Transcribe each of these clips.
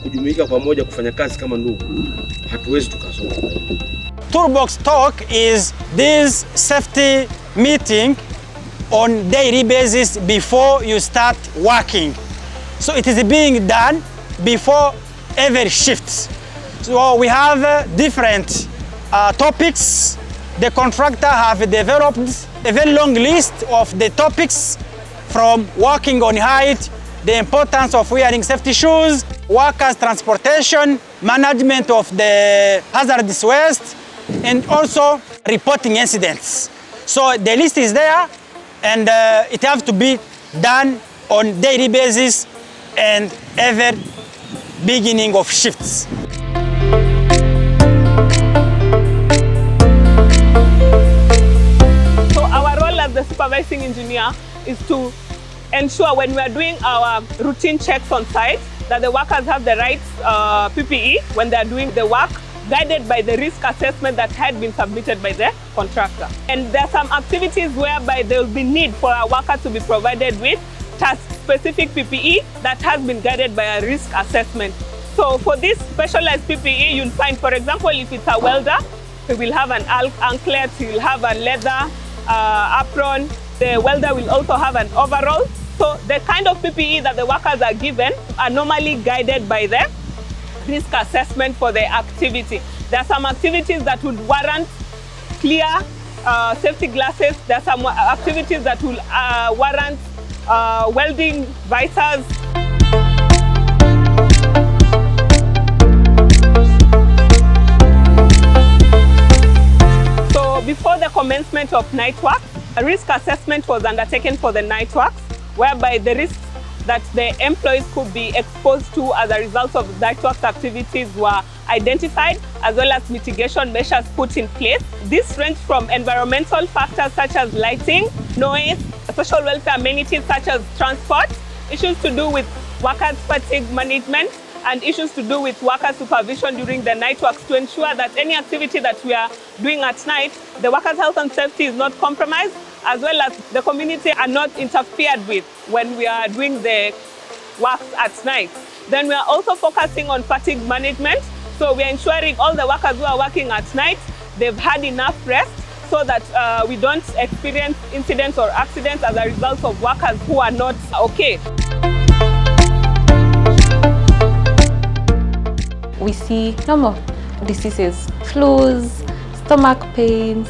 kujumuika pamoja kufanya kazi kama ndugu, hatuwezi tukasonga mbele. Toolbox talk is this safety meeting on daily basis before you start working. So it is being done before every shift. So we have different topics. The contractor have developed a very long list of the topics, from working on height, the importance of wearing safety shoes, workers' transportation, management of the hazardous waste, and also reporting incidents. So the list is there, and it has to be done on daily basis and every beginning of shifts. So our role as the supervising engineer is to ensure when we are doing our routine checks on site that the workers have the right PPE when they are doing the work, guided by the risk assessment that had been submitted by the contractor. And there are some activities whereby there will be need for our workers to be provided with task-specific PPE that has been guided by a risk assessment. So for this specialized PPE, you'll find, for example, if it's a welder, he will have an anklet, he will have a leather apron. The welder will also have an overall. So the kind of PPE that the workers are given are normally guided by the risk assessment for the activity. There are some activities that would warrant clear safety glasses. There are some activities that will warrant welding visors. So before the commencement of night work, a risk assessment was undertaken for the night works, whereby the risks that the employees could be exposed to as a result of the night work activities were identified, as well as mitigation measures put in place. This ranged from environmental factors such as lighting, noise, social welfare amenities such as transport, issues to do with workers' fatigue management, and issues to do with worker supervision during the night works to ensure that any activity that we are doing at night, the workers' health and safety is not compromised, as well as the community are not interfered with when we are doing the works at night. Then we are also focusing on fatigue management. So we are ensuring all the workers who are working at night, they've had enough rest so that we don't experience incidents or accidents as a result of workers who are not okay. We see normal diseases, flus, stomach pains,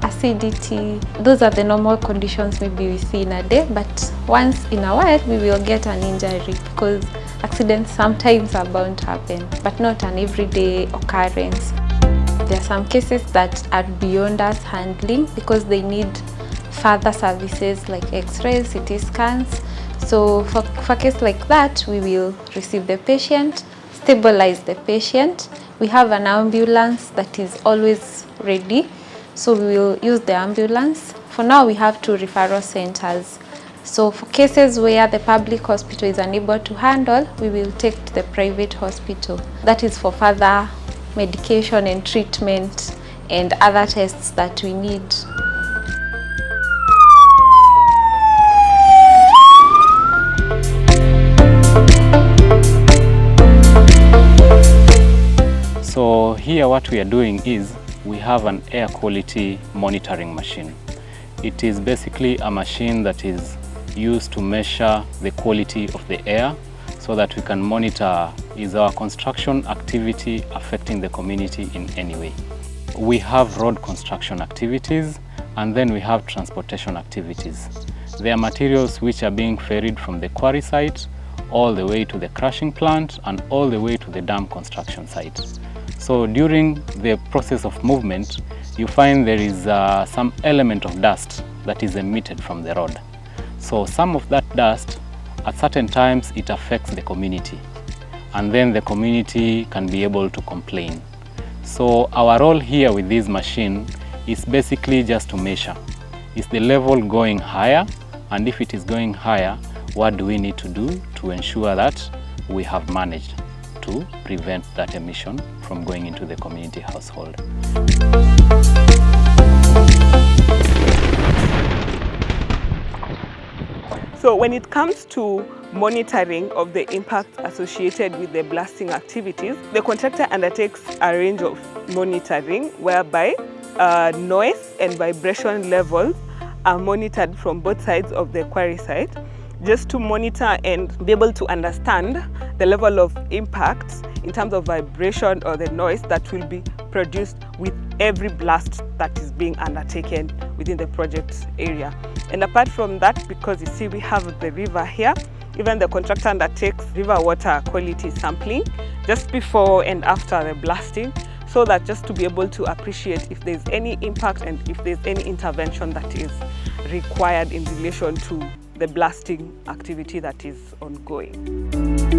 acidity. Those are the normal conditions maybe we see in a day, but once in a while we will get an injury because accidents sometimes are bound to happen, but not an everyday occurrence. There are some cases that are beyond us handling because they need further services like x-rays, CT scans. So for a case like that, we will receive the patient, stabilize the patient. We have an ambulance that is always ready, so we will use the ambulance. For now, we have 2 referral centers. So for cases where the public hospital is unable to handle, we will take to the private hospital. That is for further medication and treatment and other tests that we need. So here what we are doing is we have an air quality monitoring machine. It is basically a machine that is used to measure the quality of the air so that we can monitor, is our construction activity affecting the community in any way. We have road construction activities, and then we have transportation activities. There are materials which are being ferried from the quarry site all the way to the crushing plant and all the way to the dam construction site. So during the process of movement, you find there is some element of dust that is emitted from the road. So some of that dust, at certain times, it affects the community, and then the community can be able to complain. So our role here with this machine is basically just to measure. Is the level going higher? And if it is going higher, what do we need to do to ensure that we have managed to prevent that emission from going into the community household? So when it comes to monitoring of the impact associated with the blasting activities, the contractor undertakes a range of monitoring whereby noise and vibration levels are monitored from both sides of the quarry site, just to monitor and be able to understand the level of impact in terms of vibration or the noise that will be produced with every blast that is being undertaken within the project area. And apart from that, because you see we have the river here, even the contractor undertakes river water quality sampling just before and after the blasting, so that just to be able to appreciate if there's any impact and if there's any intervention that is required in relation to the blasting activity that is ongoing.